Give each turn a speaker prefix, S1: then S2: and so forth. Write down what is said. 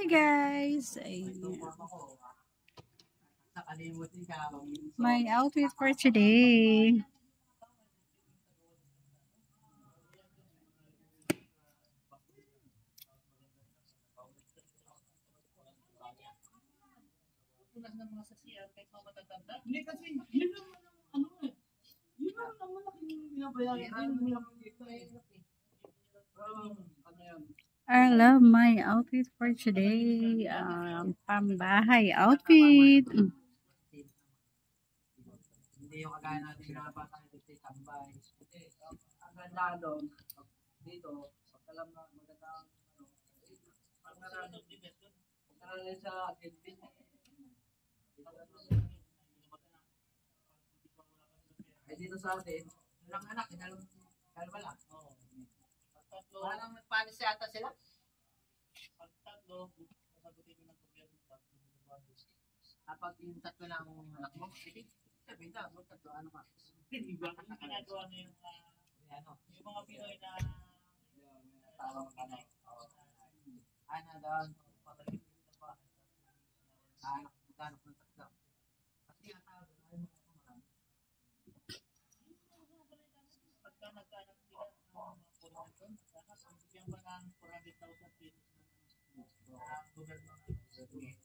S1: Hi guys! My outfit for today.
S2: Hindi kasi yun ang ano eh. Yun ang malaking binabayaran din. Ano yan?
S1: I love my outfit for today. Pambahay outfit.
S2: Hindi yung kagaya natin na bata yung tambay. Ang ganda doon, dito, pagkalam na magandang pag-aralan sa Edwin. Ay dito sa atin, ilang anak, dalawa lang. Parang nagpanis yata sila. Pagtatlo, nasagutin mo ng gobyerno. Dapat yung tatlo ng anak mo, sige. Sabi na, magtatlo, ano ka? Iba yung ginagawa na yung mga Pinoy na tawag ka na. Ana doon, patalim sila pa. Anak ng tatlo. Kasi ang tawag na yung mga kumarami. Pagka nagkanak sila ng mga doon, saka bigyan ba ng 400,000 pesos ng gobyerno?